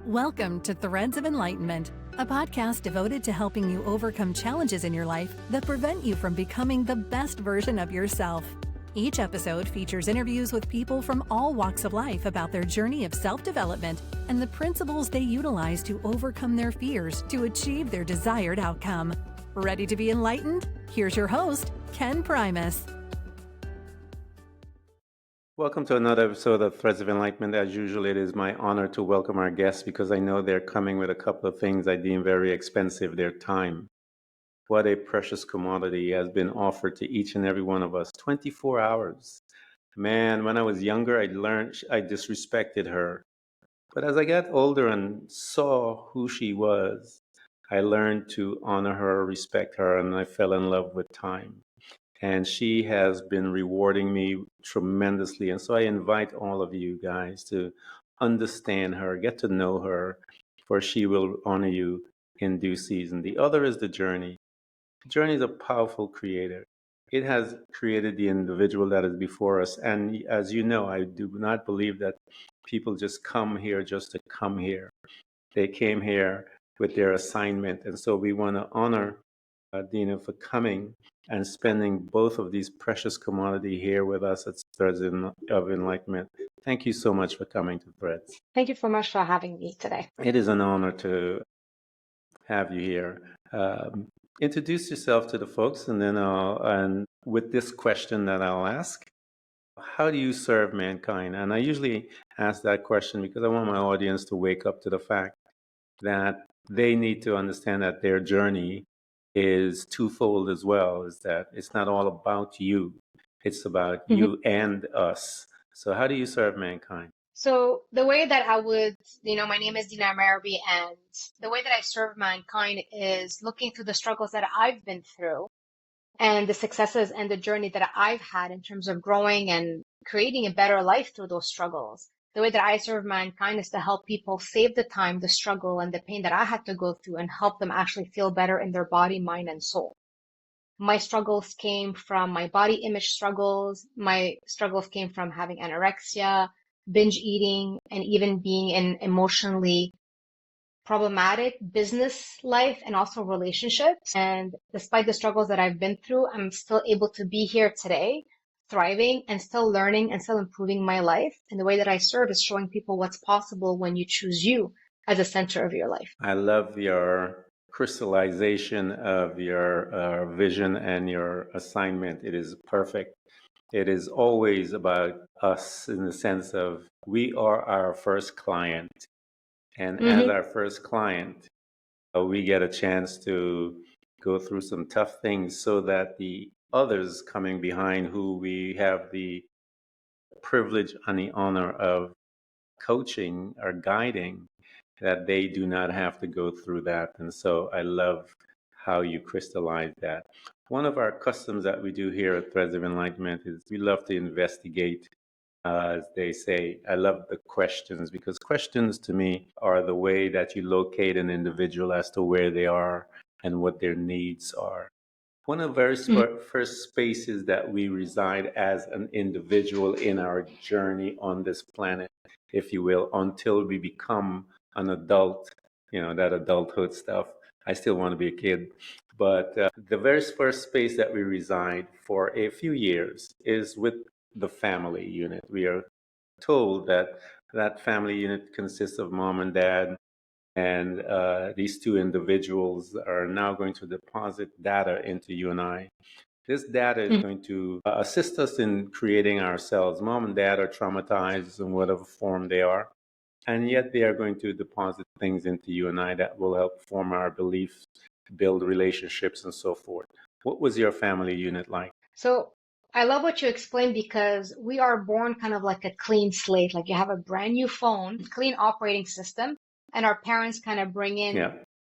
Welcome to Threads of Enlightenment, a podcast devoted to helping you overcome challenges in your life that prevent you from becoming the best version of yourself. Each episode features interviews with people from all walks of life about their journey of self-development and the principles they utilize to overcome their fears to achieve their desired outcome. Ready to be enlightened? Here's your host, Ken Primus. Welcome to another episode of Threads of Enlightenment. As usual, it is my honor to welcome our guests because I know they're coming with a couple of things I deem very expensive, their time. What a precious commodity has been offered to each and every one of us. 24 hours. Man, when I was younger, I disrespected her. But as I got older and saw who she was, I learned to honor her, respect her, and I fell in love with time. And she has been rewarding me tremendously. And so I invite all of you guys to understand her, get to know her, for she will honor you in due season. The other is the journey. The journey is a powerful creator. It has created the individual that is before us. And as you know, I do not believe that people just come here just to come here. They came here with their assignment. And so we want to honor Dina, for coming and spending both of these precious commodity here with us at Threads of Enlightenment. Thank you so much for coming to Threads. Thank you so much for having me today. It is an honor to have you here. Introduce yourself to the folks, and then and with this question that I'll ask, how do you serve mankind? And I usually ask that question because I want my audience to wake up to the fact that they need to understand that their journey is twofold as well, is that it's not all about you, it's about you and us. So how do you serve mankind? So the way that I would, my name is Dina Merhbi, and the way that I serve mankind is looking through the struggles that I've been through and the successes and the journey that I've had in terms of growing and creating a better life through those struggles. The way that I serve mankind is to help people save the time, the struggle, and the pain that I had to go through and help them actually feel better in their body, mind, and soul. My struggles came from my body image struggles. My struggles came from having anorexia, binge eating, and even being in emotionally problematic business life and also relationships. And despite the struggles that I've been through, I'm still able to be here today, thriving and still learning and still improving my life. And the way that I serve is showing people what's possible when you choose you as a center of your life. I love your crystallization of your vision and your assignment. It is perfect. It is always about us in the sense of we are our first client. And as our first client, we get a chance to go through some tough things so that the others coming behind who we have the privilege and the honor of coaching or guiding, that they do not have to go through that. And so I love how you crystallize that. One of our customs that we do here at Threads of Enlightenment is we love to investigate, as they say. I love the questions because questions to me are the way that you locate an individual as to where they are and what their needs are. One of the very first spaces that we reside as an individual in our journey on this planet, if you will, until we become an adult, that adulthood stuff. I still want to be a kid. But the very first space that we reside for a few years is with the family unit. We are told that that family unit consists of mom and dad, and these two individuals are now going to deposit data into you and I. This data is going to assist us in creating ourselves. Mom and dad are traumatized in whatever form they are, and yet they are going to deposit things into you and I that will help form our beliefs, build relationships, and so forth. What was your family unit like? So I love what you explained because we are born kind of like a clean slate. Like you have a brand new phone, clean operating system, and our parents kind of bring in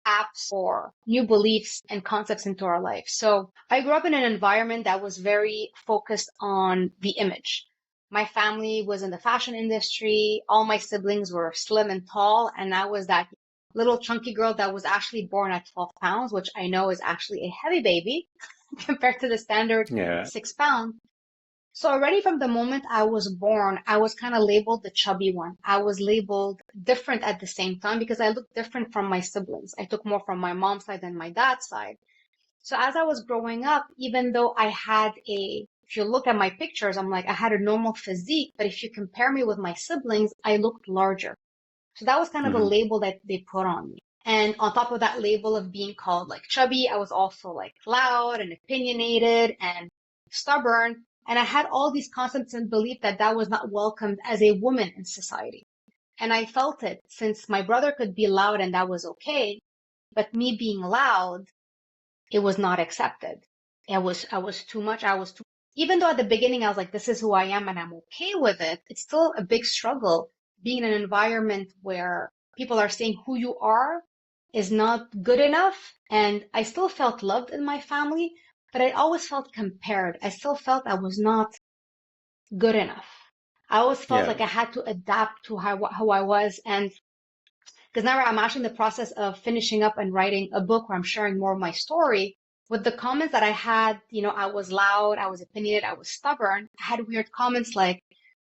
apps or new beliefs and concepts into our life. So I grew up in an environment that was very focused on the image. My family was in the fashion industry. All my siblings were slim and tall, and I was that little chunky girl that was actually born at 12 pounds, which I know is actually a heavy baby compared to the standard 6 pounds. So already from the moment I was born, I was kind of labeled the chubby one. I was labeled different at the same time because I looked different from my siblings. I took more from my mom's side than my dad's side. So as I was growing up, even though I had if you look at my pictures, I'm like, I had a normal physique, but if you compare me with my siblings, I looked larger. So that was kind of the Hmm. label that they put on me. And on top of that label of being called like chubby, I was also like loud and opinionated and stubborn. And I had all these concepts and belief that that was not welcomed as a woman in society. And I felt it since my brother could be loud and that was okay. But me being loud, it was not accepted. I was too much. Even though at the beginning I was like, this is who I am and I'm okay with it. It's still a big struggle being in an environment where people are saying who you are is not good enough. And I still felt loved in my family, but I always felt compared. I still felt I was not good enough. I always felt Yeah. like I had to adapt to how I was. And because now I'm actually in the process of finishing up and writing a book where I'm sharing more of my story. With the comments that I had, I was loud, I was opinionated, I was stubborn. I had weird comments like,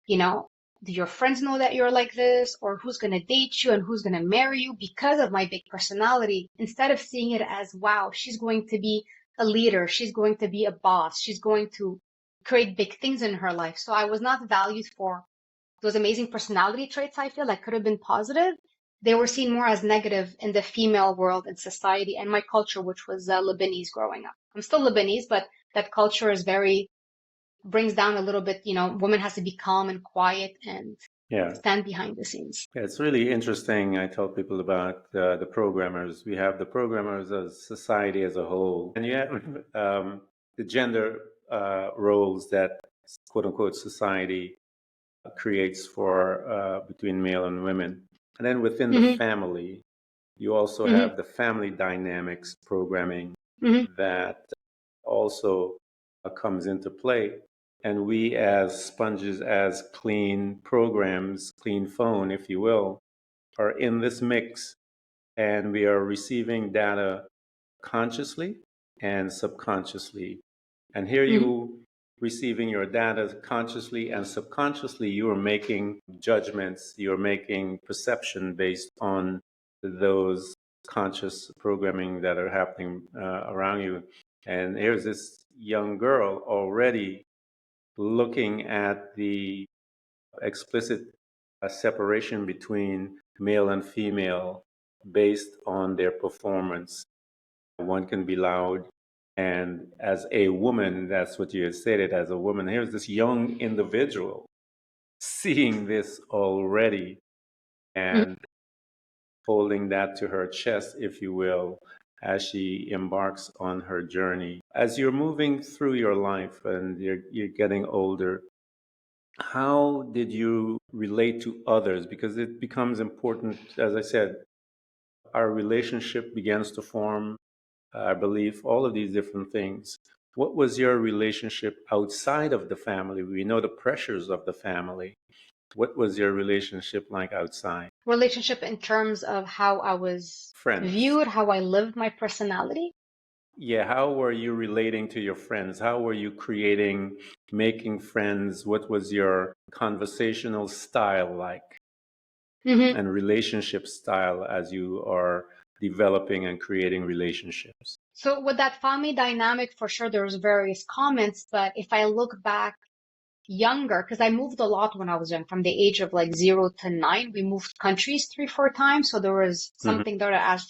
you know, do your friends know that you're like this? Or who's going to date you and who's going to marry you because of my big personality? Instead of seeing it as, wow, she's going to be a leader. She's going to be a boss. She's going to create big things in her life. So I was not valued for those amazing personality traits I feel that could have been positive. They were seen more as negative in the female world and society and my culture, which was Lebanese growing up. I'm still Lebanese, but that culture is brings down a little bit, woman has to be calm and quiet and Yeah. stand behind the scenes. Yeah, it's really interesting. I tell people about the programmers. We have the programmers as society as a whole, and you have the gender roles that quote unquote society creates for between male and women. And then within the Mm-hmm, family, you also mm-hmm, have the family dynamics programming mm-hmm, that also comes into play. And we, as sponges, as clean programs, clean phone, if you will, are in this mix and we are receiving data consciously and subconsciously. And here mm-hmm, you receiving your data consciously and subconsciously, you are making judgments, you're making perception based on those conscious programming that are happening around you. And here's this young girl already looking at the explicit separation between male and female based on their performance. One can be loud. And as a woman, that's what you had stated, as a woman, here's this young individual seeing this already mm-hmm. and holding that to her chest, if you will, as she embarks on her journey. As you're moving through your life and you're getting older, how did you relate to others? Because it becomes important, as I said, our relationship begins to form, I believe, all of these different things. What was your relationship outside of the family? We know the pressures of the family. What was your relationship like outside? Relationship in terms of how I was Friends. viewed, how I lived my personality. Yeah, how were you relating to your friends? How were you creating, making friends? What was your conversational style like? Mm-hmm. And relationship style as you are developing and creating relationships? So with that family dynamic, for sure, there's various comments, but if I look back younger, because I moved a lot when I was young, from the age of like 0 to 9, we moved countries 3, 4 times. So there was Hmm. something there that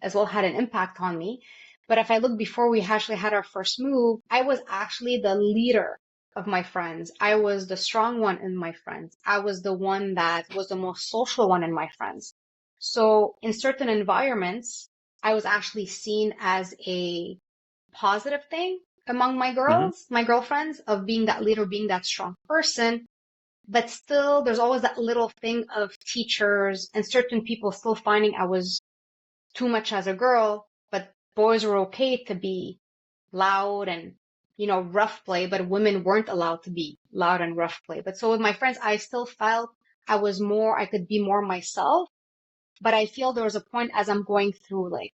as well had an impact on me. But if I look before we actually had our first move, I was actually the leader of my friends. I was the strong one in my friends. I was the one that was the most social one in my friends. So in certain environments, I was actually seen as a positive thing among Hmm. my girlfriends, of being that leader, being that strong person. But still, there's always that little thing of teachers and certain people still finding I was too much as a girl, but boys were okay to be loud and, rough play, but women weren't allowed to be loud and rough play. But so with my friends, I still felt I could be more myself. But I feel there was a point as I'm going through, like,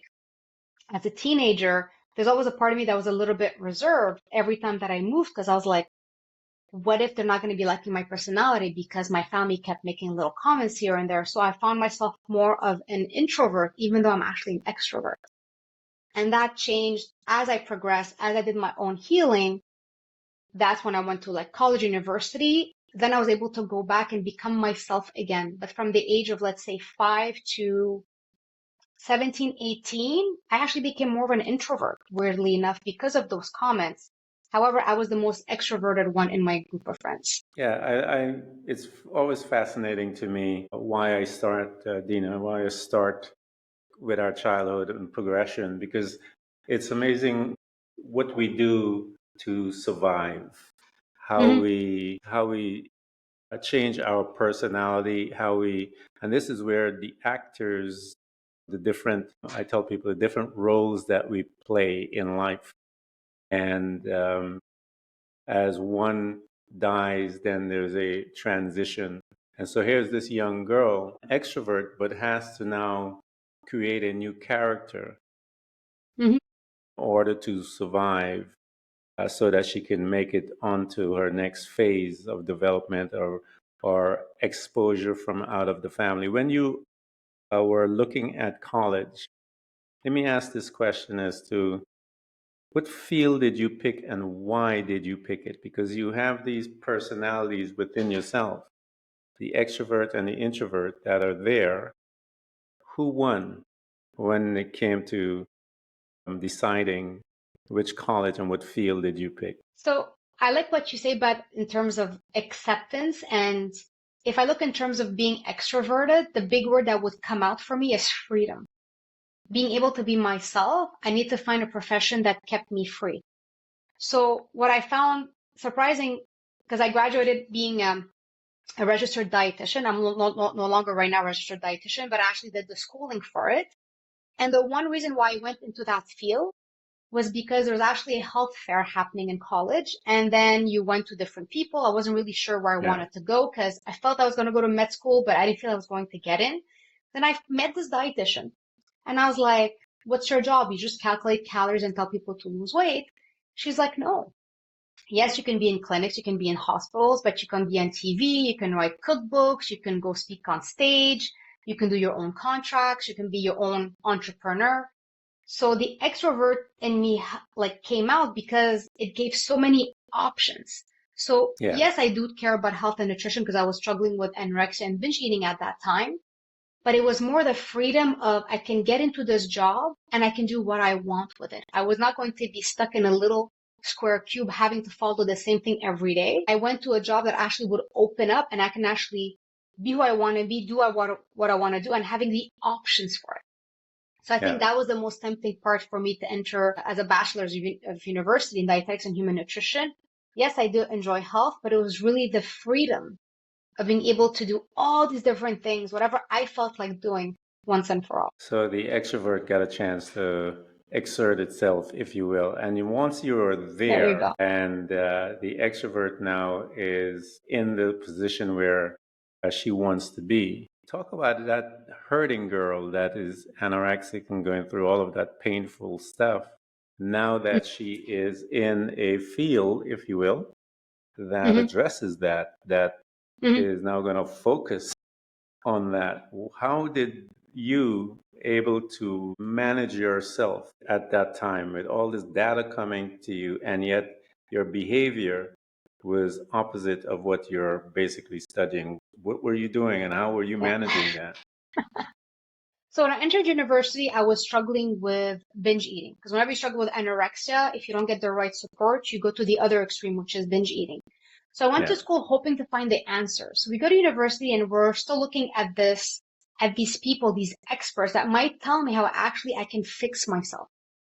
as a teenager, there's always a part of me that was a little bit reserved every time that I moved because I was like, what if they're not going to be liking my personality because my family kept making little comments here and there? So I found myself more of an introvert, even though I'm actually an extrovert. And that changed as I progressed, as I did my own healing. That's when I went to like college, university. Then I was able to go back and become myself again. But from the age of, let's say, 5 to 17, 18, I actually became more of an introvert, weirdly enough, because of those comments. However, I was the most extroverted one in my group of friends. Yeah, it's always fascinating to me why I start, Dina, why I start with our childhood and progression, because it's amazing what we do to survive, how we change our personality, and this is where the actors, I tell people, the different roles that we play in life. And as one dies, then there's a transition. And so here's this young girl, extrovert, but has to now create a new character in order to survive, so that she can make it onto her next phase of development or exposure from out of the family. When you were looking at college, let me ask this question as to what field did you pick and why did you pick it? Because you have these personalities within yourself, the extrovert and the introvert that are there. Who won when it came to deciding which college and what field did you pick? So I like what you say, but in terms of acceptance, and if I look in terms of being extroverted, the big word that would come out for me is freedom. Being able to be myself, I need to find a profession that kept me free. So what I found surprising, because I graduated being a registered dietitian. I'm no longer right now a registered dietitian, but I actually did the schooling for it. And the one reason why I went into that field was because there was actually a health fair happening in college. And then you went to different people. I wasn't really sure where I wanted to go because I felt I was going to go to med school, but I didn't feel I was going to get in. Then I met this dietitian and I was like, what's your job? You just calculate calories and tell people to lose weight. She's like, no. Yes, you can be in clinics, you can be in hospitals, but you can be on TV, you can write cookbooks, you can go speak on stage, you can do your own contracts, you can be your own entrepreneur. So the extrovert in me like came out because it gave so many options. So yes, I do care about health and nutrition because I was struggling with anorexia and binge eating at that time. But it was more the freedom of I can get into this job and I can do what I want with it. I was not going to be stuck in a little square cube having to follow the same thing every day. I went to a job that actually would open up and I can actually be who I want to be, do what I want to do, and having the options for it. So I think that was the most tempting part for me to enter as a bachelor's of university in dietetics and human nutrition. Yes, I do enjoy health, but it was really the freedom of being able to do all these different things, whatever I felt like doing once and for all. So the extrovert got a chance to exert itself, if you will. And once you're there, and the extrovert now is in the position where she wants to be. Talk about that hurting girl that is anorexic and going through all of that painful stuff. Now that she is in a field, if you will, that addresses that is now going to focus on that. How did you able to manage yourself at that time with all this data coming to you, and yet your behavior was opposite of what you're basically studying? What were you doing and how were you managing that? So when I entered university, I was struggling with binge eating, because whenever you struggle with anorexia, if you don't get the right support, you go to the other extreme, which is binge eating. So I went to school hoping to find the answer. So we go to university and we're still looking at these people, these experts that might tell me how actually I can fix myself.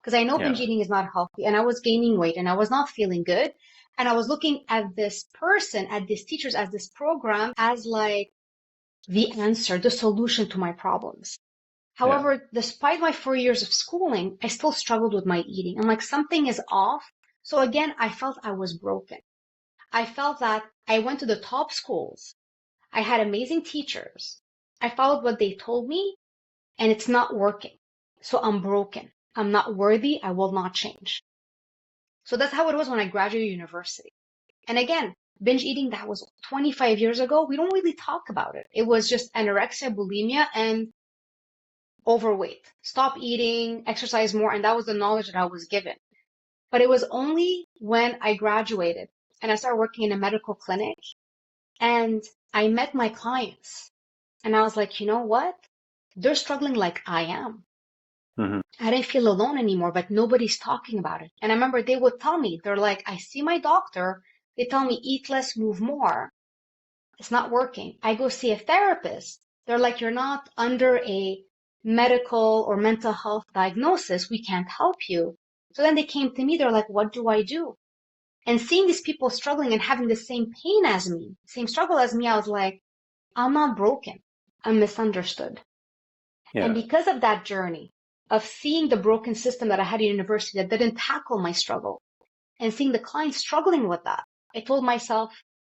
Because I know binge eating is not healthy, and I was gaining weight and I was not feeling good. And I was looking at this person, at these teachers, as this program, as like the answer, the solution to my problems. However, despite my 4 years of schooling, I still struggled with my eating. I'm like, something is off. So again, I felt I was broken. I felt that I went to the top schools. I had amazing teachers. I followed what they told me, and it's not working. So I'm broken. I'm not worthy. I will not change. So that's how it was when I graduated university. And again, binge eating that was 25 years ago, we don't really talk about it. It was just anorexia, bulimia, and overweight. Stop eating, exercise more, and that was the knowledge that I was given. But it was only when I graduated and I started working in a medical clinic and I met my clients and I was like, you know what? They're struggling like I am. Mm-hmm. I didn't feel alone anymore, but nobody's talking about it. And I remember they would tell me, they're like, I see my doctor. They tell me eat less, move more. It's not working. I go see a therapist. They're like, you're not under a medical or mental health diagnosis. We can't help you. So then they came to me. They're like, what do I do? And seeing these people struggling and having the same pain as me, same struggle as me, I was like, I'm not broken. I'm misunderstood. And Yeah. because of that journey of seeing the broken system that I had at university that didn't tackle my struggle and seeing the clients struggling with that, I told myself,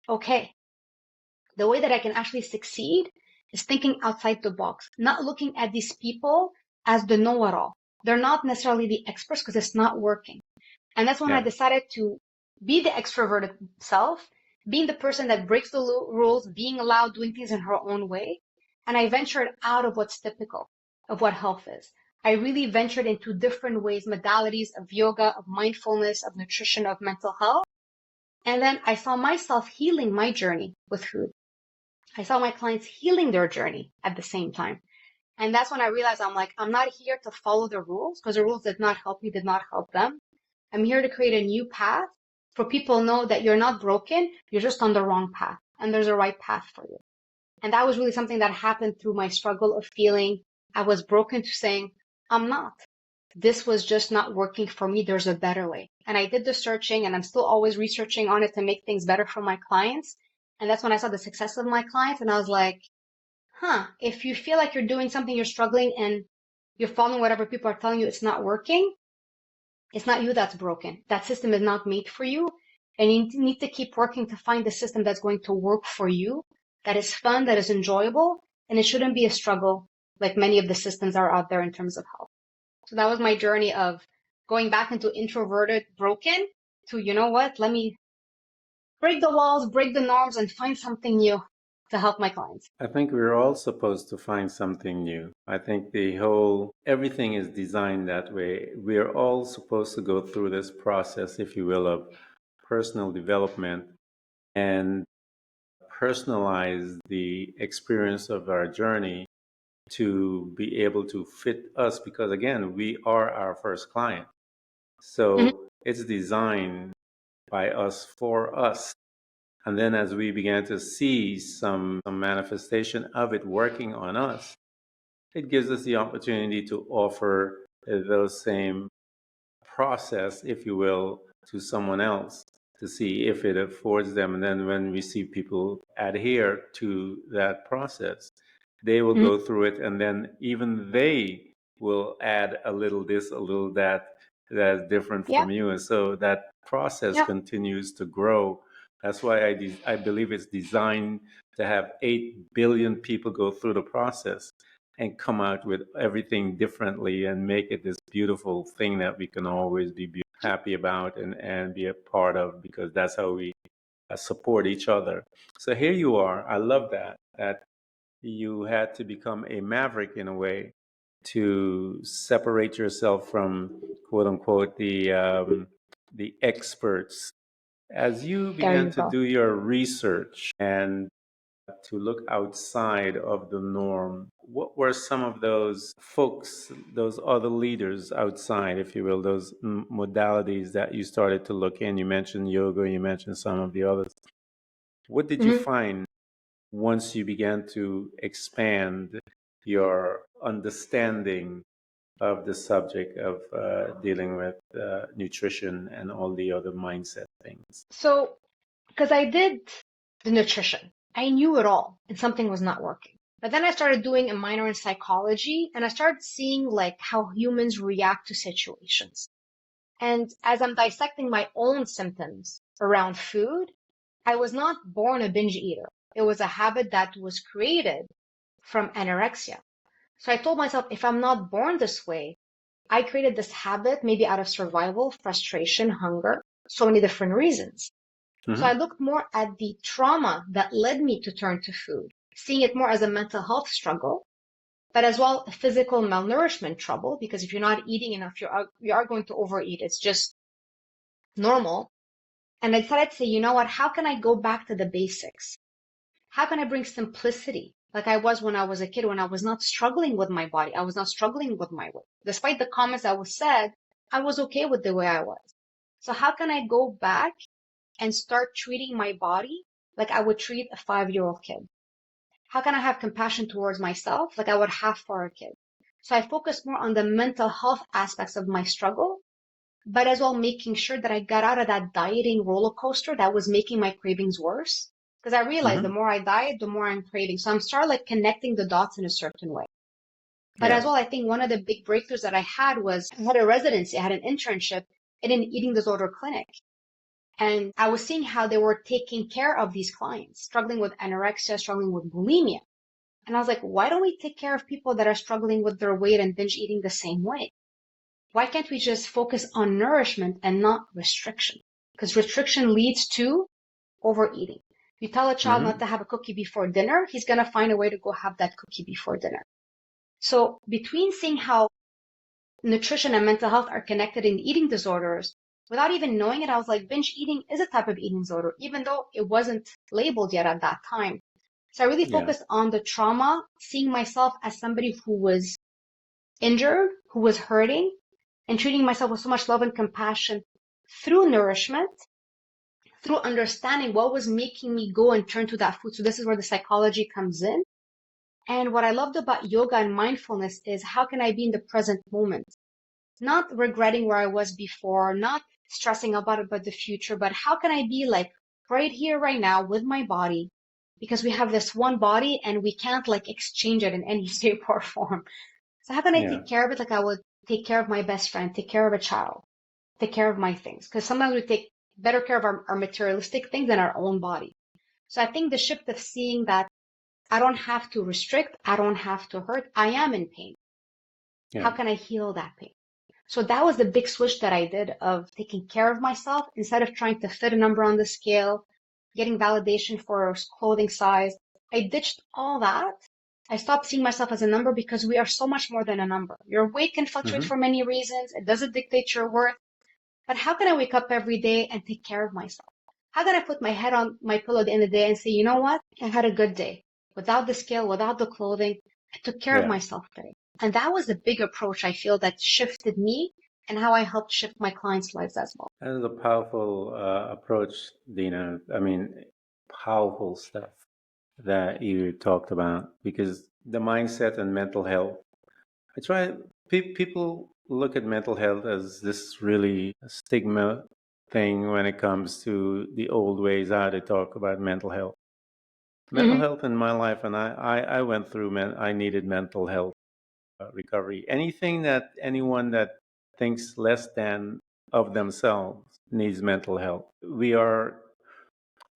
okay, the way that I can actually succeed is thinking outside the box, not looking at these people as the know-it-all. They're not necessarily the experts because it's not working. And that's when I Yeah. decided to be the extroverted self, being the person that breaks the rules, being allowed doing things in her own way. And I ventured out of what's typical of what health is. I really ventured into different ways, modalities of yoga, of mindfulness, of nutrition, of mental health. And then I saw myself healing my journey with food. I saw my clients healing their journey at the same time. And that's when I realized I'm not here to follow the rules because the rules did not help me, did not help them. I'm here to create a new path for people to know that you're not broken, you're just on the wrong path and there's a right path for you. And that was really something that happened through my struggle of feeling I was broken to saying, I'm not. This was just not working for me. There's a better way. And I did the searching and I'm still always researching on it to make things better for my clients. And that's when I saw the success of my clients and I was like, if you feel like you're doing something, you're struggling and you're following whatever people are telling you, it's not working. It's not you that's broken. That system is not made for you. And you need to keep working to find the system that's going to work for you, that is fun, that is enjoyable. And it shouldn't be a struggle like many of the systems are out there in terms of health. So that was my journey of going back into introverted, broken to, you know what, let me break the walls, break the norms and find something new to help my clients. I think we're all supposed to find something new. I think everything is designed that way. We're all supposed to go through this process, if you will, of personal development and personalize the experience of our journey to be able to fit us because, again, we are our first client. So it's designed by us for us. And then as we began to see some manifestation of it working on us, it gives us the opportunity to offer those same process, if you will, to someone else to see if it affords them. And then when we see people adhere to that process, they will go through it. And then even they will add a little this, a little that's different from you. And so that process continues to grow. That's why I believe it's designed to have 8 billion people go through the process and come out with everything differently and make it this beautiful thing that we can always be happy about and be a part of, because that's how we support each other. So here you are. I love that you had to become a maverick in a way to separate yourself from, quote unquote, the experts. As you began to do your research and to look outside of the norm, what were some of those folks, those other leaders outside, if you will, those modalities that you started to look in? You mentioned yoga, you mentioned some of the others. What did you find once you began to expand your understanding of the subject of dealing with nutrition and all the other mindset things? So, because I did the nutrition, I knew it all and something was not working. But then I started doing a minor in psychology and I started seeing like how humans react to situations. And as I'm dissecting my own symptoms around food, I was not born a binge eater. It was a habit that was created from anorexia. So I told myself, if I'm not born this way, I created this habit maybe out of survival, frustration, hunger, so many different reasons. So I looked more at the trauma that led me to turn to food, seeing it more as a mental health struggle, but as well a physical malnourishment trouble, because if you're not eating enough, you are going to overeat. It's just normal. And I decided to say, you know what? How can I go back to the basics? How can I bring simplicity like I was when I was a kid, when I was not struggling with my body? I was not struggling with my weight. Despite the comments that was said, I was okay with the way I was. So how can I go back and start treating my body like I would treat a 5-year-old kid? How can I have compassion towards myself like I would have for a kid? So I focused more on the mental health aspects of my struggle, but as well making sure that I got out of that dieting roller coaster that was making my cravings worse. Because I realized the more I diet, the more I'm craving. So I'm starting like connecting the dots in a certain way. But as well, I think one of the big breakthroughs that I had was I had a residency, I had an internship in an eating disorder clinic. And I was seeing how they were taking care of these clients, struggling with anorexia, struggling with bulimia. And I was like, why don't we take care of people that are struggling with their weight and binge eating the same way? Why can't we just focus on nourishment and not restriction? Because restriction leads to overeating. You tell a child not to have a cookie before dinner, he's going to find a way to go have that cookie before dinner. So between seeing how nutrition and mental health are connected in eating disorders, without even knowing it, I was like, binge eating is a type of eating disorder, even though it wasn't labeled yet at that time. So I really focused on the trauma, seeing myself as somebody who was injured, who was hurting, and treating myself with so much love and compassion through nourishment, through understanding what was making me go and turn to that food. So this is where the psychology comes in. And what I loved about yoga and mindfulness is how can I be in the present moment? Not regretting where I was before, not stressing about the future, but how can I be like right here, right now with my body? Because we have this one body and we can't like exchange it in any shape or form. So how can I take care of it like I would take care of my best friend, take care of a child, take care of my things? Because sometimes we take better care of our materialistic things than our own body. So I think the shift of seeing that I don't have to restrict, I don't have to hurt, I am in pain. How can I heal that pain? So that was the big switch that I did of taking care of myself instead of trying to fit a number on the scale, getting validation for clothing size. I ditched all that. I stopped seeing myself as a number because we are so much more than a number. Your weight can fluctuate for many reasons. It doesn't dictate your worth. But how can I wake up every day and take care of myself? How can I put my head on my pillow at the end of the day and say, you know what? I had a good day. Without the scale, without the clothing, I took care of myself today. And that was a big approach I feel that shifted me and how I helped shift my clients' lives as well. That is a powerful approach, Dina. I mean, powerful stuff that you talked about, because the mindset and mental health. I try. People look at mental health as this really stigma thing when it comes to the old ways how they talk about mental health. Mental health in my life, and I went through. I needed mental health recovery. Anyone that thinks less than of themselves needs mental health. We are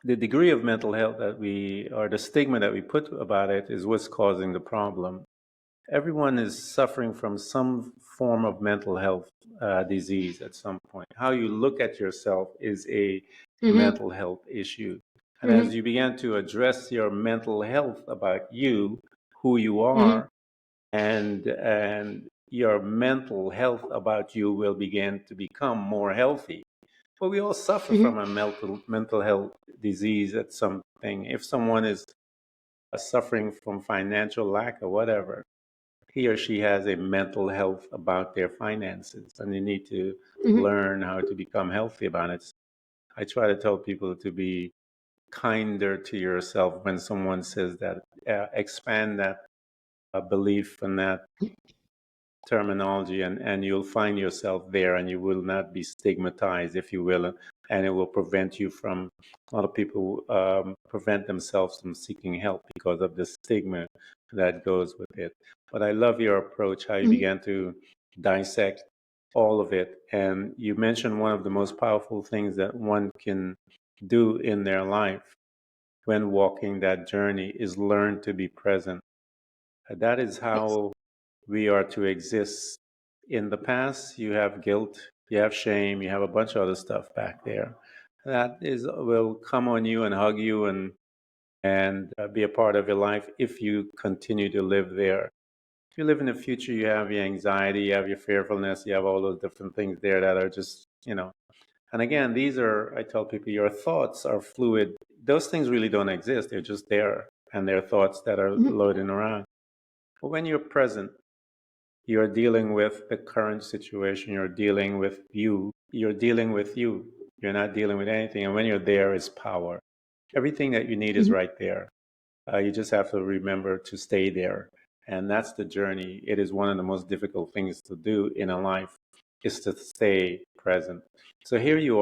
the degree of mental health that we, or the stigma that we put about it, is what's causing the problem. Everyone is suffering from some form of mental health disease at some point. How you look at yourself is a mental health issue. And as you begin to address your mental health about you, who you are, and your mental health about you will begin to become more healthy. But we all suffer from a mental health disease at something. If someone is suffering from financial lack or whatever, he or she has a mental health about their finances, and they need to learn how to become healthy about it. I try to tell people to be kinder to yourself when someone says that. Expand that belief and that terminology, and you'll find yourself there, and you will not be stigmatized, if you will, and it will prevent you from, a lot of people prevent themselves from seeking help because of the stigma that goes with it. But I love your approach, how you began to dissect all of it. And you mentioned one of the most powerful things that one can do in their life when walking that journey is learn to be present. That is how we are to exist. In the past, you have guilt, you have shame, you have a bunch of other stuff back there. that is will come on you and hug you and be a part of your life if you continue to live there. If you live in the future, you have your anxiety, you have your fearfulness, you have all those different things there that are just, and again, these are, I tell people, your thoughts are fluid. Those things really don't exist. They're just there, and they're thoughts that are loading around. But when you're present, you're dealing with the current situation. You're dealing with you. You're dealing with you. You're not dealing with anything. And when you're there is power. Everything that you need is right there. You just have to remember to stay there. And that's the journey. It is one of the most difficult things to do in a life is to stay present. So here you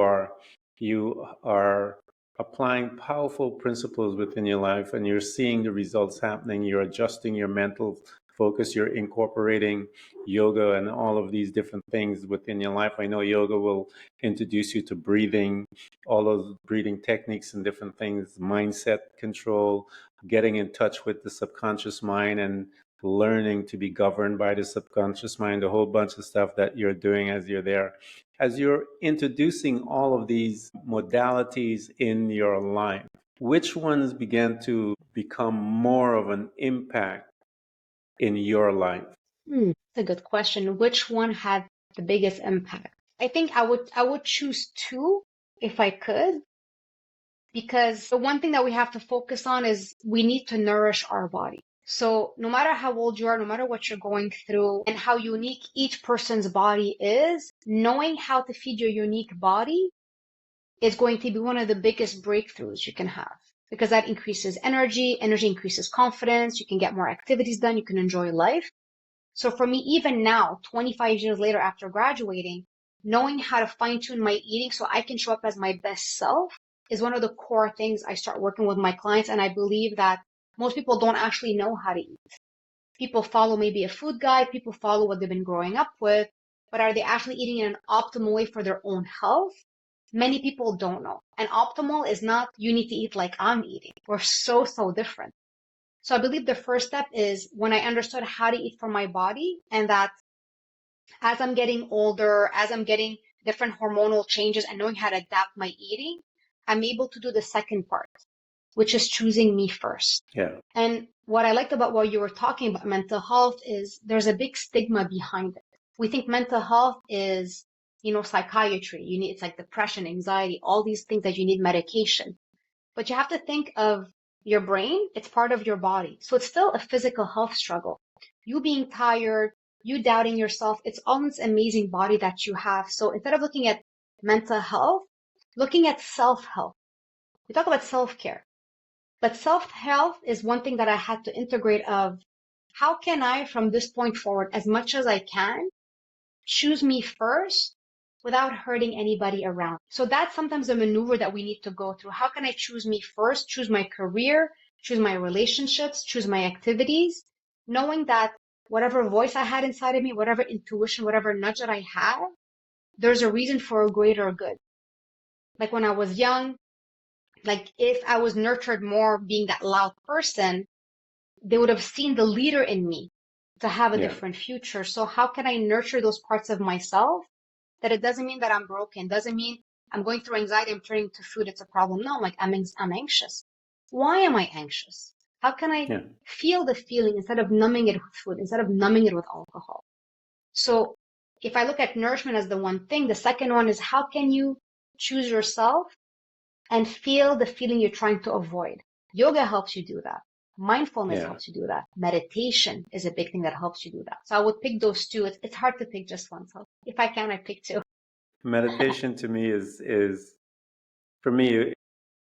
are applying powerful principles within your life and you're seeing the results happening. You're adjusting your mental focus. You're incorporating yoga and all of these different things within your life. I know yoga will introduce you to breathing, all those breathing techniques and different things, mindset control, getting in touch with the subconscious mind and learning to be governed by the subconscious mind, a whole bunch of stuff that you're doing as you're there. As you're introducing all of these modalities in your life, which ones began to become more of an impact in your life? That's a good question. Which one had the biggest impact? I think I would choose two if I could, because the one thing that we have to focus on is we need to nourish our body. So no matter how old you are, no matter what you're going through and how unique each person's body is, knowing how to feed your unique body is going to be one of the biggest breakthroughs you can have, because that increases energy. Energy increases confidence. You can get more activities done. You can enjoy life. So for me, even now, 25 years later after graduating, knowing how to fine tune my eating so I can show up as my best self is one of the core things I start working with my clients. And I believe that most people don't actually know how to eat. People follow maybe a food guide, people follow what they've been growing up with, but are they actually eating in an optimal way for their own health? Many people don't know. And optimal is not you need to eat like I'm eating. We're so different. So I believe the first step is when I understood how to eat for my body, and that as I'm getting older, as I'm getting different hormonal changes and knowing how to adapt my eating, I'm able to do the second part, which is choosing me first. Yeah. And what I liked about what you were talking about mental health is there's a big stigma behind it. We think mental health is, psychiatry. It's like depression, anxiety, all these things that you need medication. But you have to think of your brain, it's part of your body. So it's still a physical health struggle. You being tired, you doubting yourself, it's all this amazing body that you have. So instead of looking at mental health, looking at self-health. We talk about self-care. But self-health is one thing that I had to integrate of how can I, from this point forward, as much as I can, choose me first without hurting anybody around. So that's sometimes a maneuver that we need to go through. How can I choose me first, choose my career, choose my relationships, choose my activities, knowing that whatever voice I had inside of me, whatever intuition, whatever nudge that I have, there's a reason for a greater good. Like when I was young, like if I was nurtured more being that loud person, they would have seen the leader in me to have a different future. So how can I nurture those parts of myself that it doesn't mean that I'm broken, doesn't mean I'm going through anxiety, I'm turning to food, it's a problem. No, I'm anxious. Why am I anxious? How can I feel the feeling instead of numbing it with food, instead of numbing it with alcohol? So if I look at nourishment as the one thing, the second one is how can you choose yourself and feel the feeling you're trying to avoid? Yoga helps you do that. Mindfulness helps you do that. Meditation is a big thing that helps you do that. So I would pick those two. It's hard to pick just one. So if I can, I pick two. Meditation to me is for me,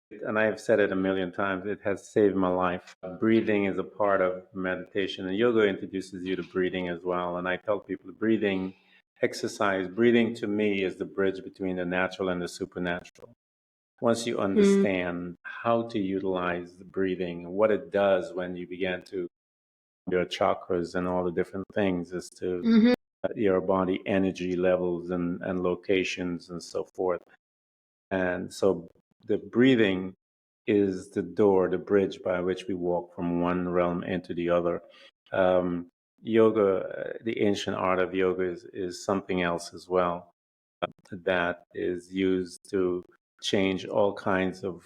and I've said it a million times, it has saved my life. Breathing is a part of meditation, and yoga introduces you to breathing as well. And I tell people breathing to me is the bridge between the natural and the supernatural. Once you understand how to utilize the breathing, what it does when you begin to your chakras and all the different things as to your body energy levels and locations and so forth. And so the breathing is the door, the bridge by which we walk from one realm into the other. Yoga, the ancient art of yoga is something else as well that is used to change all kinds of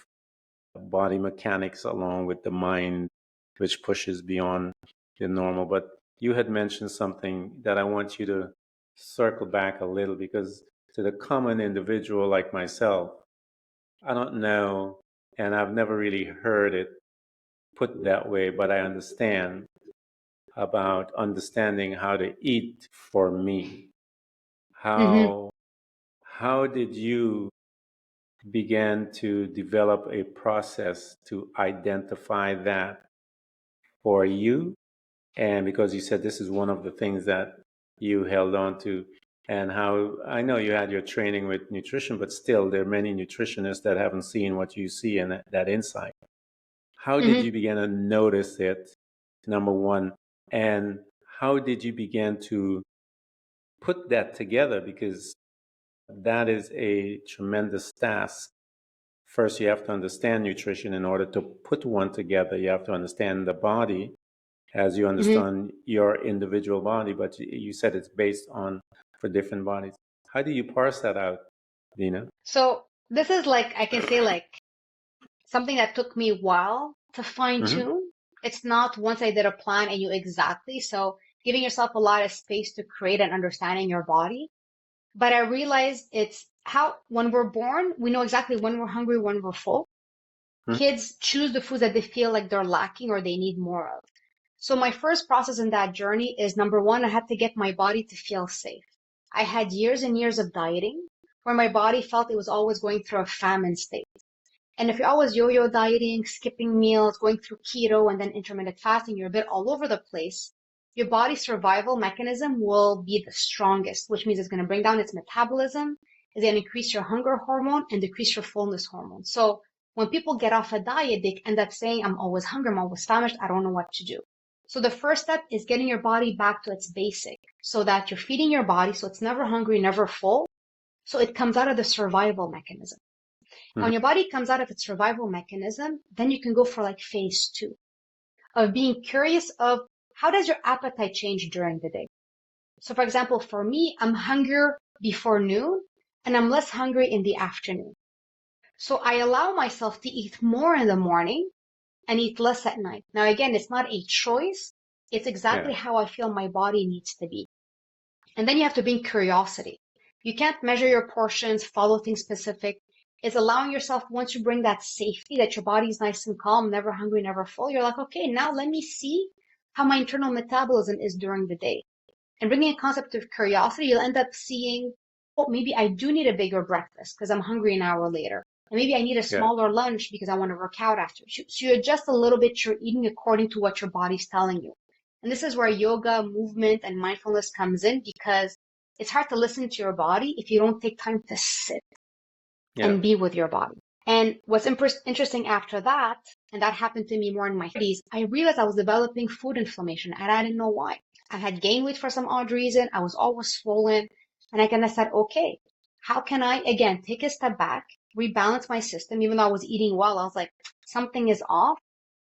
body mechanics along with the mind, which pushes beyond the normal. But you had mentioned something that I want you to circle back a little, because to the common individual like myself, I don't know, and I've never really heard it put that way, but I understand about understanding how to eat for me. Mm-hmm. How did you begin to develop a process to identify that for you? And because you said this is one of the things that you held on to, and how I know you had your training with nutrition, but still there are many nutritionists that haven't seen what you see and that insight. How did Mm-hmm. you begin to notice it, number one? And how did you begin to put that together? Because that is a tremendous task. First, you have to understand nutrition in order to put one together. You have to understand the body as you Mm-hmm. understand your individual body, but you said it's based on for different bodies. How do you parse that out, Dina? So this is like, I can say like something that took me a while to fine Mm-hmm. tune. It's not once I did a plan and you exactly. So giving yourself a lot of space to create and understanding your body. But I realized it's how when we're born, we know exactly when we're hungry, when we're full. Kids choose the foods that they feel like they're lacking or they need more of. So my first process in that journey is number one, I had to get my body to feel safe. I had years and years of dieting where my body felt it was always going through a famine state. And if you're always yo-yo dieting, skipping meals, going through keto and then intermittent fasting, you're a bit all over the place. Your body's survival mechanism will be the strongest, which means it's going to bring down its metabolism, it's going to increase your hunger hormone and decrease your fullness hormone. So when people get off a diet, they end up saying, I'm always hungry, I'm always famished, I don't know what to do. So the first step is getting your body back to its basic so that you're feeding your body so it's never hungry, never full. So it comes out of the survival mechanism. Mm-hmm. When your body comes out of its survival mechanism, then you can go for like phase two of being curious of how does your appetite change during the day? So for example, for me, I'm hungrier before noon and I'm less hungry in the afternoon. So I allow myself to eat more in the morning and eat less at night. Now, again, it's not a choice. It's exactly Yeah. how I feel my body needs to be. And then you have to bring curiosity. You can't measure your portions, follow things specific. It's allowing yourself, once you bring that safety, that your body's nice and calm, never hungry, never full, you're like, okay, now let me see how my internal metabolism is during the day. And bringing a concept of curiosity, you'll end up seeing, oh, maybe I do need a bigger breakfast because I'm hungry an hour later. And maybe I need a Yeah. smaller lunch because I want to work out after. So you adjust a little bit your eating according to what your body's telling you. And this is where yoga, movement, and mindfulness comes in, because it's hard to listen to your body if you don't take time to sit Yeah. and be with your body. And what's interesting after that, and that happened to me more in my 30s, I realized I was developing food inflammation and I didn't know why. I had gained weight for some odd reason. I was always swollen. And I kind of said, okay, how can I, again, take a step back, rebalance my system? Even though I was eating well, I was like, something is off.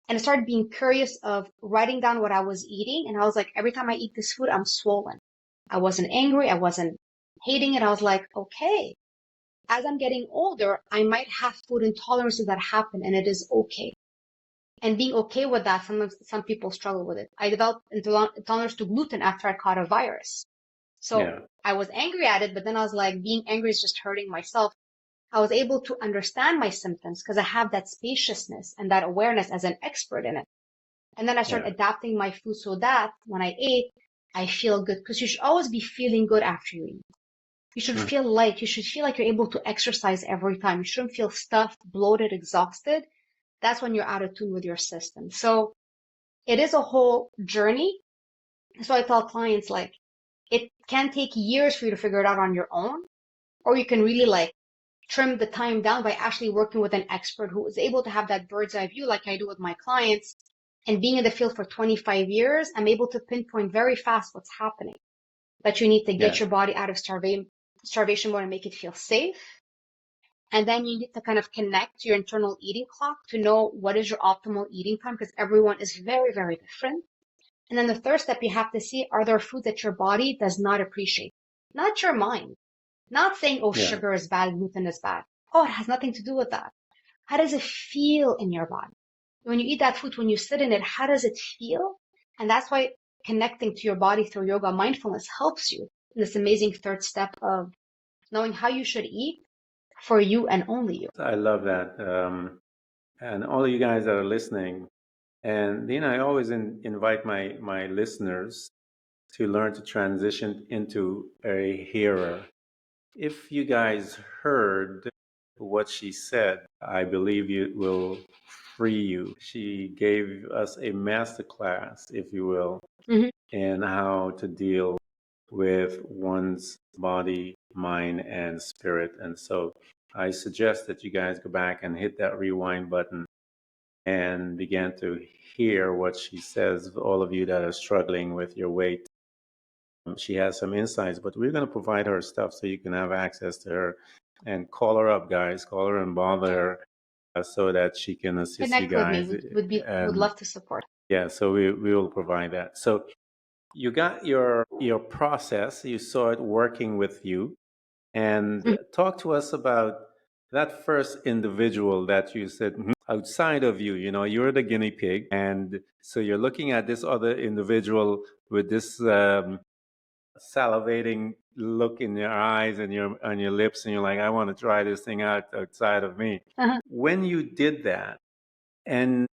And I started being curious of writing down what I was eating. And I was like, every time I eat this food, I'm swollen. I wasn't angry. I wasn't hating it. I was like, okay, as I'm getting older, I might have food intolerances that happen, and it is okay. And being okay with that, some people struggle with it. I developed intolerance to gluten after I caught a virus. So Yeah. I was angry at it, but then I was like, being angry is just hurting myself. I was able to understand my symptoms because I have that spaciousness and that awareness as an expert in it. And then I started Yeah. adapting my food so that when I ate, I feel good, because you should always be feeling good after you eat. You should feel light. You should feel like you're able to exercise every time. You shouldn't feel stuffed, bloated, exhausted. That's when you're out of tune with your system. So it is a whole journey. So I tell clients, like, it can take years for you to figure it out on your own, or you can really like trim the time down by actually working with an expert who is able to have that bird's eye view like I do with my clients. And being in the field for 25 years, I'm able to pinpoint very fast what's happening. That you need to get Yeah. your body out of starvation mode and make it feel safe. And then you need to kind of connect to your internal eating clock to know what is your optimal eating time, because everyone is very, very different. And then the third step, you have to see, are there foods that your body does not appreciate? Not your mind. Not saying, oh, Yeah. sugar is bad, gluten is bad. Oh, it has nothing to do with that. How does it feel in your body? When you eat that food, when you sit in it, how does it feel? And that's why connecting to your body through yoga mindfulness helps you in this amazing third step of knowing how you should eat for you and only you. I love that. And all of you guys that are listening, and I always invite my listeners to learn to transition into a hearer. If you guys heard what she said, I believe it will free you. She gave us a master class, if you will, in how to deal with one's body, mind, and spirit. And so I suggest that you guys go back and hit that rewind button and begin to hear what she says, all of you that are struggling with your weight. She has some insights, but we're going to provide her stuff so you can have access to her. And call her up, guys. Call her and bother her so that she can assist you Connect with guys. me. Would love to support. Yeah, so we will provide that. So you got your process. You saw it working with you, and talk to us about that first individual that you said outside of you. You're the guinea pig, and so you're looking at this other individual with this salivating look in your eyes and on your lips, and you're like, I want to try this thing out outside of me. When you did that, and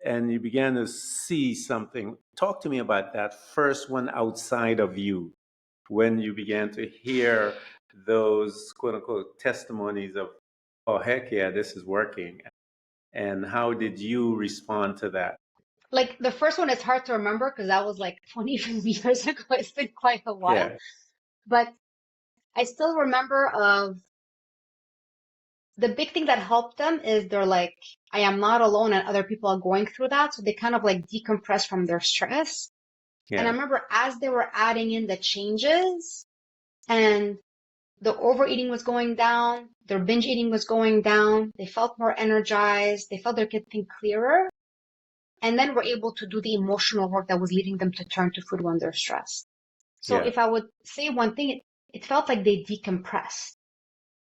you began to see something, talk to me about that first one outside of you, when you began to hear those quote unquote testimonies of, oh, heck yeah, this is working. And how did you respond to that? Like the first one is hard to remember because that was like 20 years ago. It's been quite a while. Yeah. But I still remember of the big thing that helped them is they're like, I am not alone and other people are going through that. So they kind of like decompress from their stress. Yeah. And I remember as they were adding in the changes and the overeating was going down, their binge eating was going down, they felt more energized, they felt they're getting clearer. And then were able to do the emotional work that was leading them to turn to food when they're stressed. So Yeah. if I would say one thing, it felt like they decompressed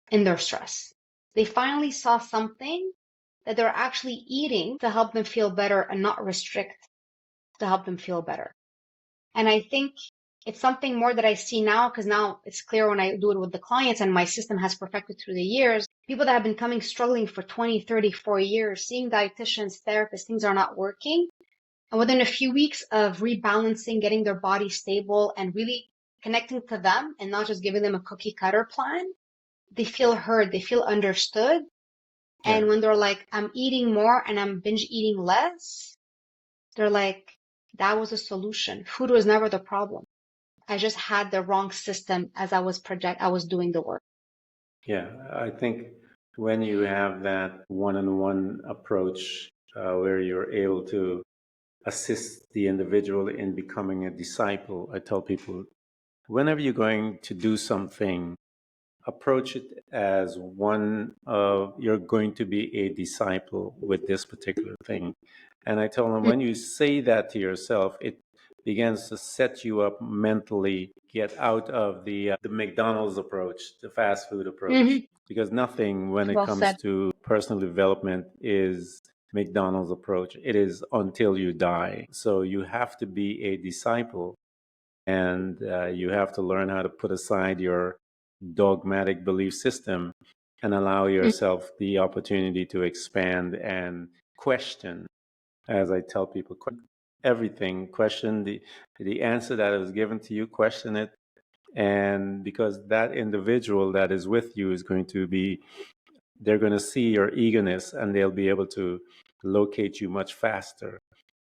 in their stress. They finally saw something that they're actually eating to help them feel better and not restrict to help them feel better. And I think it's something more that I see now because now it's clear when I do it with the clients and my system has perfected through the years. People that have been coming struggling for 20, 30, 40 years, seeing dietitians, therapists, things are not working. And within a few weeks of rebalancing, getting their body stable and really connecting to them and not just giving them a cookie cutter plan, they feel heard, they feel understood. And when they're like, I'm eating more and I'm binge eating less, they're like, that was a solution. Food was never the problem. I just had the wrong system as I was doing the work. Yeah, I think when you have that one-on-one approach where you're able to assist the individual in becoming a disciple, I tell people, whenever you're going to do something, approach it as one of you're going to be a disciple with this particular thing. And I tell them, when you say that to yourself, it begins to set you up mentally, get out of the McDonald's approach, the fast food approach, because nothing when it comes to personal development is McDonald's approach. It is until you die. So you have to be a disciple, and you have to learn how to put aside your dogmatic belief system and allow yourself the opportunity to expand and question. As I tell people, everything, question the answer that is given to you, question it. And because that individual that is with you is going to be, they're going to see your eagerness and they'll be able to locate you much faster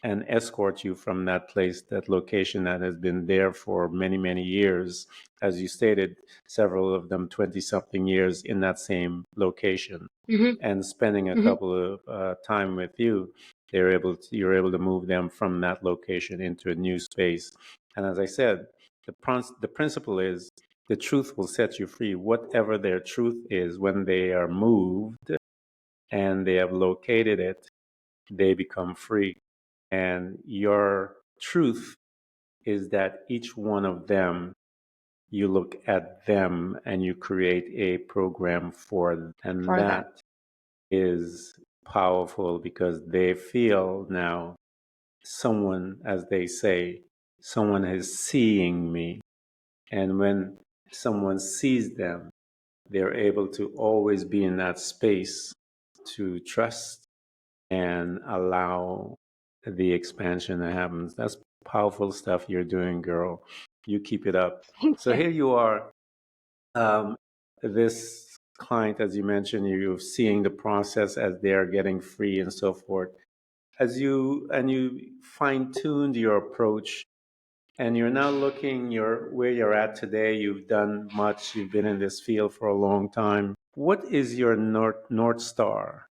and escort you from that place, that location that has been there for many, many years. As you stated, several of them 20 something years in that same location, and spending a couple of time with you, you're able to move them from that location into a new space. And as I said, the principle is the truth will set you free. Whatever their truth is, when they are moved and they have located it, they become free. And your truth is that each one of them, you look at them and you create a program for them. And For them. that is powerful because they feel now someone, as they say, someone is seeing me. And when someone sees them, they're able to always be in that space to trust and allow the expansion that happens. That's powerful stuff you're doing, girl. You keep it up. Thank So you. here you are. This client, as you mentioned, you're seeing the process as they're getting free and so forth. As you fine-tuned your approach, and you're now looking where you're at today. You've done much. You've been in this field for a long time. What is your North Star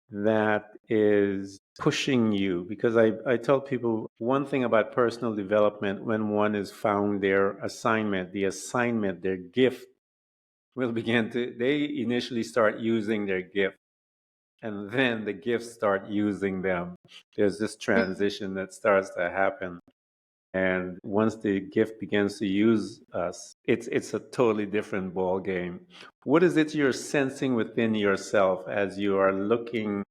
that is pushing you? Because I tell people one thing about personal development: when one is found their assignment, their gift will begin to, they initially start using their gift, and then the gifts start using them. There's this transition that starts to happen. And once the gift begins to use us, it's a totally different ball game. What is it you're sensing within yourself as you are looking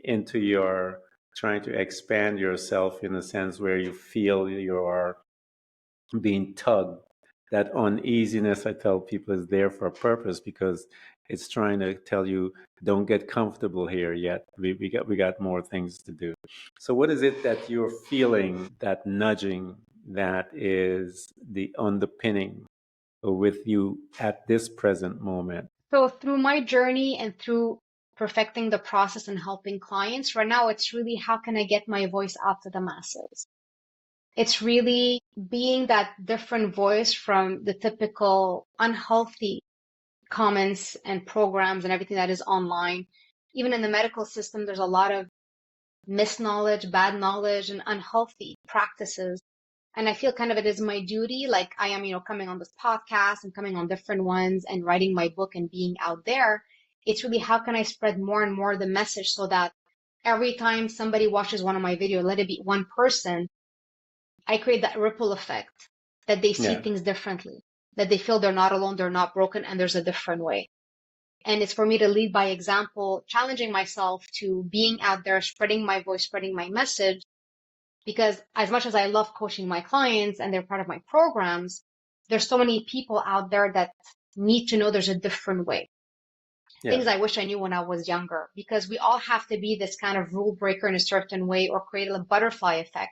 into your trying to expand yourself in a sense where you feel you are being tugged? That uneasiness, I tell people, is there for a purpose because it's trying to tell you, don't get comfortable here yet. We got more things to do. So what is it that you're feeling, that nudging, that is the underpinning with you at this present moment? So through my journey and through perfecting the process and helping clients, right now it's really how can I get my voice out to the masses? It's really being that different voice from the typical unhealthy comments and programs and everything that is online. Even in the medical system, there's a lot of misknowledge, bad knowledge, and unhealthy practices. And I feel kind of it is my duty, like I am, coming on this podcast and coming on different ones and writing my book and being out there. It's really how can I spread more and more the message so that every time somebody watches one of my videos, let it be one person, I create that ripple effect that they see things differently, that they feel they're not alone, they're not broken, and there's a different way. And it's for me to lead by example, challenging myself to being out there, spreading my voice, spreading my message. Because as much as I love coaching my clients and they're part of my programs, there's so many people out there that need to know there's a different way. Things I wish I knew when I was younger, because we all have to be this kind of rule breaker in a certain way or create a butterfly effect.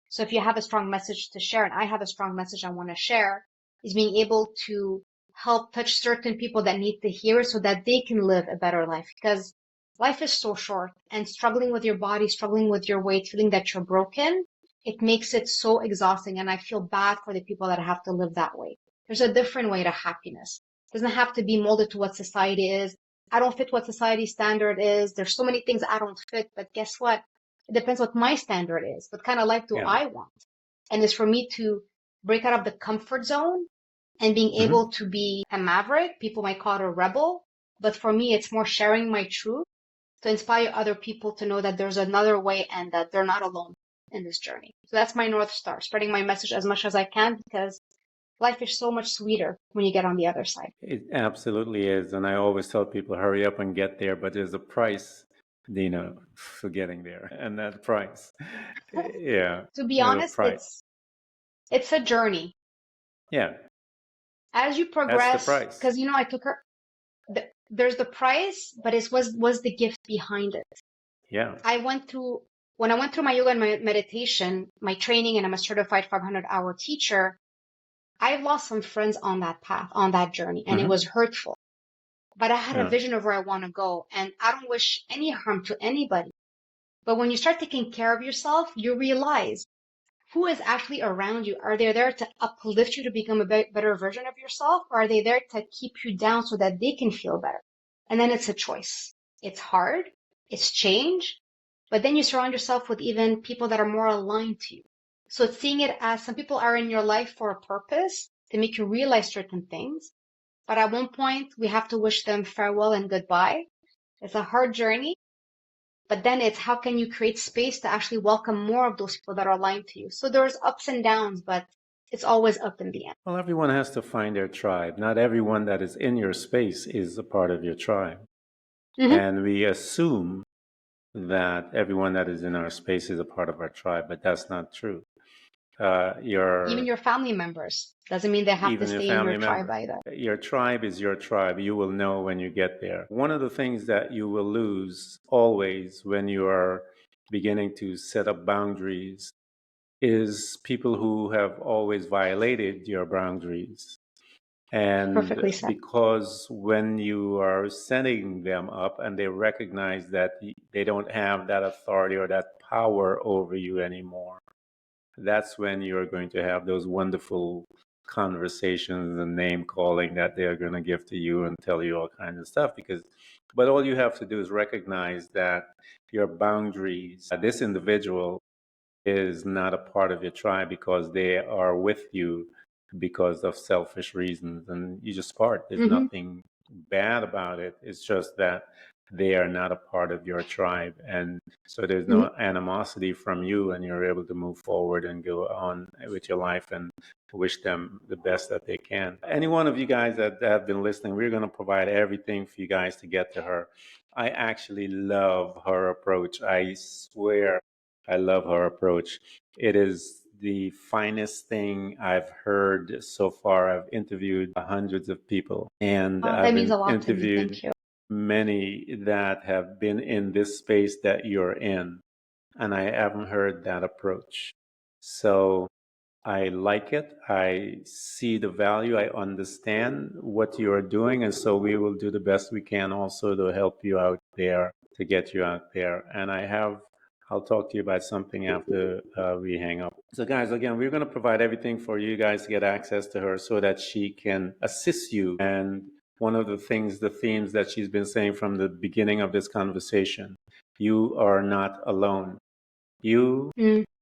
So if you have a strong message to share, and I have a strong message I want to share, is being able to help touch certain people that need to hear it so that they can live a better life. Because life is so short, and struggling with your body, struggling with your weight, feeling that you're broken, it makes it so exhausting. And I feel bad for the people that have to live that way. There's a different way to happiness. It doesn't have to be molded to what society is. I don't fit what society's standard is. There's so many things I don't fit, but guess what? It depends what my standard is. What kind of life do I want? And it's for me to break out of the comfort zone and being able to be a maverick. People might call it a rebel, but for me, it's more sharing my truth to inspire other people to know that there's another way and that they're not alone in this journey. So that's my North Star, spreading my message as much as I can, because life is so much sweeter when you get on the other side. It absolutely is. And I always tell people, hurry up and get there, but there's a price, Dina, for getting there. And that price, To be honest, it's a journey. Yeah. As you progress, that's the price. because I took her. There's the price, but it was the gift behind it. Yeah. When I went through my yoga and my meditation, my training, and I'm a certified 500-hour teacher, I've lost some friends on that path, on that journey, and it was hurtful. But I had a vision of where I want to go, and I don't wish any harm to anybody. But when you start taking care of yourself, you realize who is actually around you. Are they there to uplift you to become a better version of yourself? Or are they there to keep you down so that they can feel better? And then it's a choice. It's hard. It's change. But then you surround yourself with even people that are more aligned to you. So it's seeing it as some people are in your life for a purpose to make you realize certain things. But at one point, we have to wish them farewell and goodbye. It's a hard journey. But then it's how can you create space to actually welcome more of those people that are aligned to you. So there's ups and downs, but it's always up in the end. Well, everyone has to find their tribe. Not everyone that is in your space is a part of your tribe. Mm-hmm. And we assume that everyone that is in our space is a part of our tribe, but that's not true. Even your family members doesn't mean they have to Even your stay in your family tribe member. either. Your tribe is your tribe. You will know when you get there. One of the things that you will lose always when you are beginning to set up boundaries is people who have always violated your boundaries. And Perfectly said. because when you are setting them up and they recognize that they don't have that authority or that power over you anymore, that's when you're going to have those wonderful conversations and name calling that they're going to give to you and tell you all kinds of stuff. But all you have to do is recognize that your boundaries, this individual is not a part of your tribe because they are with you because of selfish reasons, and you just part. There's Mm-hmm. nothing bad about it. It's just that they are not a part of your tribe, and so there's no animosity from you, and you're able to move forward and go on with your life and wish them the best that they can. Any one of you guys that have been listening, we're going to provide everything for you guys to get to her. I actually love her approach. I swear I love her approach. It is the finest thing I've heard so far. I've interviewed hundreds of people, and That I've means a lot to me. interviewed Thank you. many that have been in this space that you're in, and I haven't heard that approach. So I like it. I see the value. I understand what you are doing. And so we will do the best we can also to help you out there, to get you out there. And I'll talk to you about something after we hang up. So guys, again, we're going to provide everything for you guys to get access to her so that she can assist you. And one of the themes that she's been saying from the beginning of this conversation, you are not alone. You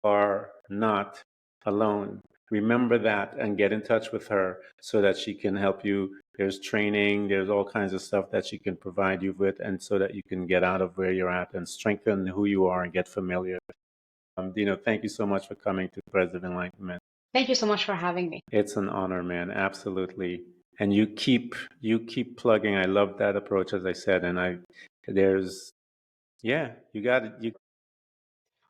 are not alone. Remember that and get in touch with her so that she can help you. There's training, there's all kinds of stuff that she can provide you with, and so that you can get out of where you're at and strengthen who you are and get familiar. Dina, thank you so much for coming to Threads of Enlightenment. Thank you so much for having me. It's an honor, man. Absolutely. And you keep plugging. I love that approach, as I said. And you got it.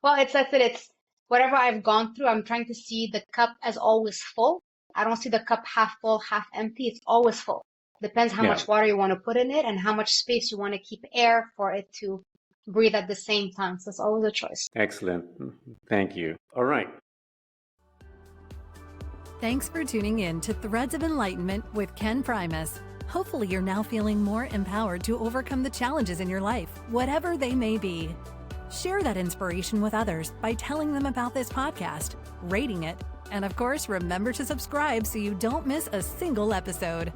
Well, it's whatever I've gone through, I'm trying to see the cup as always full. I don't see the cup half full, half empty. It's always full. Depends how much water you want to put in it and how much space you want to keep air for it to breathe at the same time. So it's always a choice. Excellent. Thank you. All right. Thanks for tuning in to Threads of Enlightenment with Ken Primus. Hopefully you're now feeling more empowered to overcome the challenges in your life, whatever they may be. Share that inspiration with others by telling them about this podcast, rating it, and of course, remember to subscribe so you don't miss a single episode.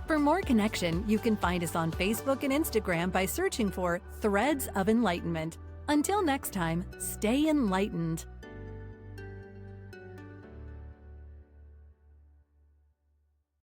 For more connection, you can find us on Facebook and Instagram by searching for Threads of Enlightenment. Until next time, stay enlightened.